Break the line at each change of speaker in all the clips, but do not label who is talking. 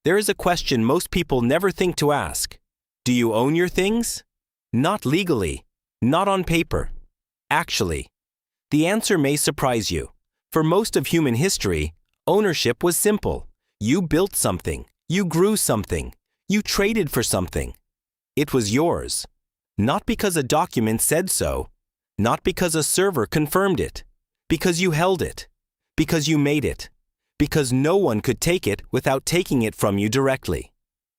There is a question most people never think to ask. Do you own your things? Not legally, not on paper. Actually, the answer may surprise you. For most of human history, ownership was simple. You built something, you grew something, you traded for something. It was yours. Not because a document said so, not because a server confirmed it, because you held it, because you made it, because no one could take it without taking it from you directly.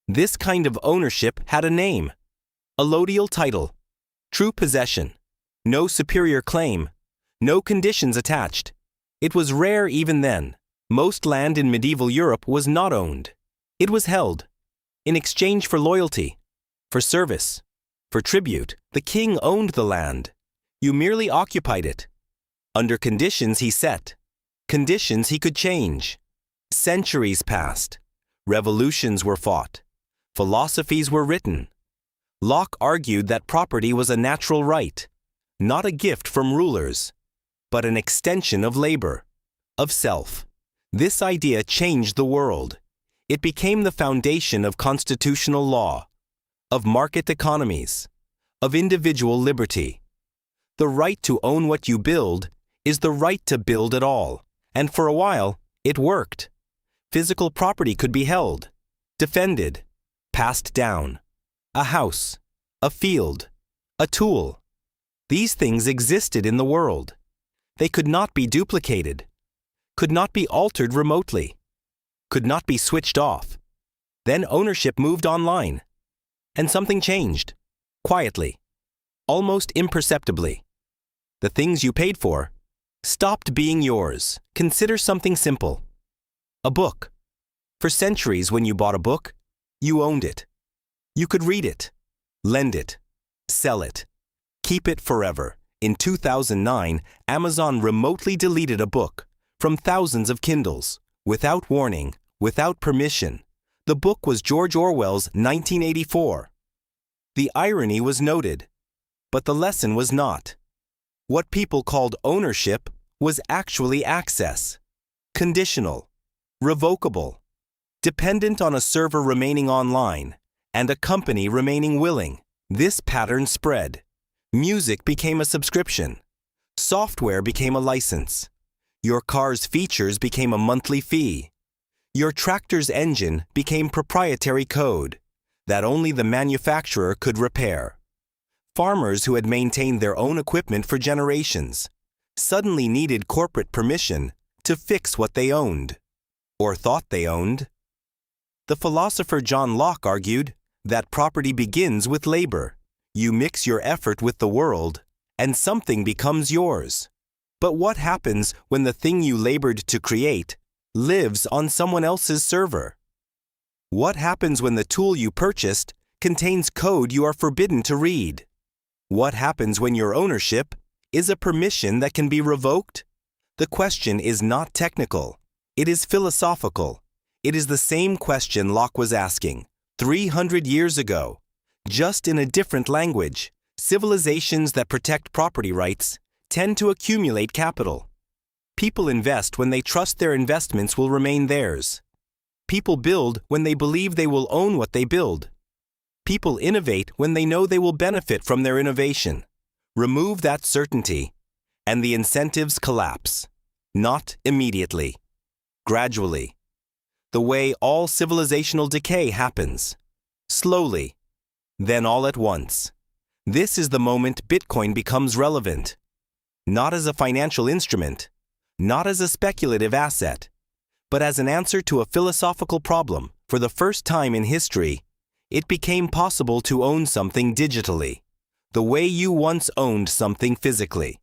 This kind of ownership had a name. Allodial title. True possession. No superior claim. No conditions attached. It was rare even then. Most land in medieval Europe was not owned. It was held. In exchange for loyalty, for service, for tribute, the king owned the land. You merely occupied it. Under conditions he set. Conditions he could change. Centuries passed. Revolutions were fought. Philosophies were written. Locke argued that property was a natural right, not a gift from rulers, but an extension of labor, of self. This idea changed the world. It became the foundation of constitutional law, of market economies, of individual liberty. The right to own what you build is the right to build at all, and for a while, it worked. Physical property could be held, defended, passed down. A house, a field, a tool. These things existed in the world. They could not be duplicated, could not be altered remotely, could not be switched off. Then ownership moved online, and something changed, quietly, almost imperceptibly. The things you paid for stopped being yours. Consider something simple. A book. For centuries, when you bought a book, you owned it. You could read it, lend it, sell it, keep it forever. In 2009, Amazon remotely deleted a book from thousands of Kindles, without warning, without permission. The book was George Orwell's 1984. The irony was noted, but the lesson was not. What people called ownership was actually access. Conditional, revocable, dependent on a server remaining online and a company remaining willing. This pattern spread. Music became a subscription. Software became a license. Your car's features became a monthly fee. Your tractor's engine became proprietary code that only the manufacturer could repair. Farmers who had maintained their own equipment for generations suddenly needed corporate permission to fix what they owned, or thought they owned. The philosopher John Locke argued that property begins with labor. You mix your effort with the world, and something becomes yours. But what happens when the thing you labored to create lives on someone else's server? What happens when the tool you purchased contains code you are forbidden to read? What happens when your ownership is a permission that can be revoked? The question is not technical. It is philosophical. It is the same question Locke was asking 300 years ago, just in a different language. Civilizations that protect property rights tend to accumulate capital. People invest when they trust their investments will remain theirs. People build when they believe they will own what they build. People innovate when they know they will benefit from their innovation. Remove that certainty, and the incentives collapse. Not immediately. Gradually. The way all civilizational decay happens. Slowly. Then all at once. This is the moment Bitcoin becomes relevant. Not as a financial instrument, not as a speculative asset, but as an answer to a philosophical problem. For the first time in history, it became possible to own something digitally, the way you once owned something physically.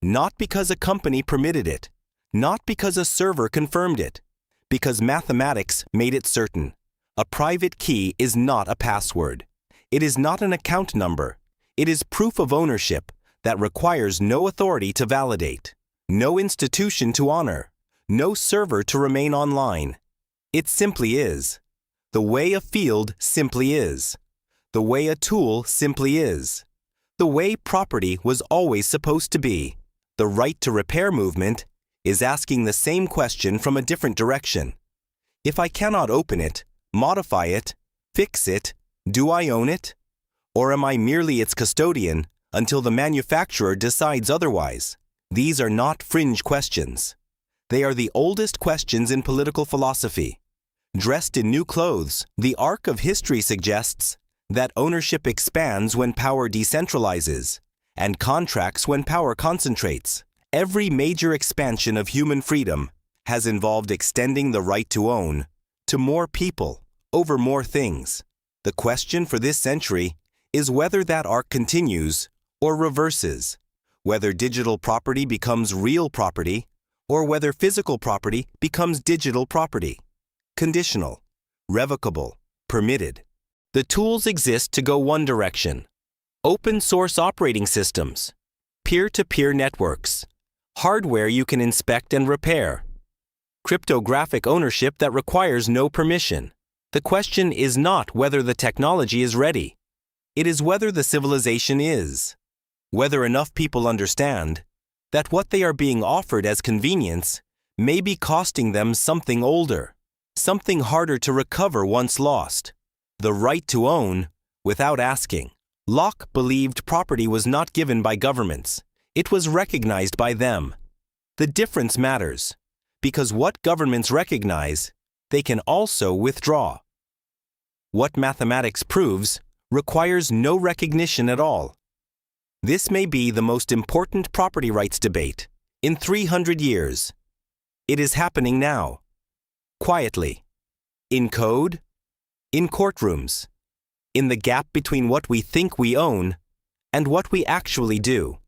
Not because a company permitted it, not because a server confirmed it, because mathematics made it certain. A private key is not a password. It is not an account number. It is proof of ownership that requires no authority to validate, no institution to honor, no server to remain online. It simply is. The way a field simply is. The way a tool simply is. The way property was always supposed to be. The right to repair movement is asking the same question from a different direction. If I cannot open it, modify it, fix it, do I own it? Or am I merely its custodian until the manufacturer decides otherwise? These are not fringe questions. They are the oldest questions in political philosophy. Dressed in new clothes, the arc of history suggests that ownership expands when power decentralizes and contracts when power concentrates. Every major expansion of human freedom has involved extending the right to own to more people over more things. The question for this century is whether that arc continues or reverses, whether digital property becomes real property or whether physical property becomes digital property. Conditional, revocable, permitted. The tools exist to go one direction: open source operating systems, peer-to-peer networks, hardware you can inspect and repair, cryptographic ownership that requires no permission. The question is not whether the technology is ready. It is whether the civilization is. Whether enough people understand that what they are being offered as convenience may be costing them something older, something harder to recover once lost: the right to own without asking. Locke believed property was not given by governments. It was recognized by them. The difference matters, because what governments recognize, they can also withdraw. What mathematics proves requires no recognition at all. This may be the most important property rights debate in 300 years. It is happening now, quietly, in code, in courtrooms, in the gap between what we think we own and what we actually do.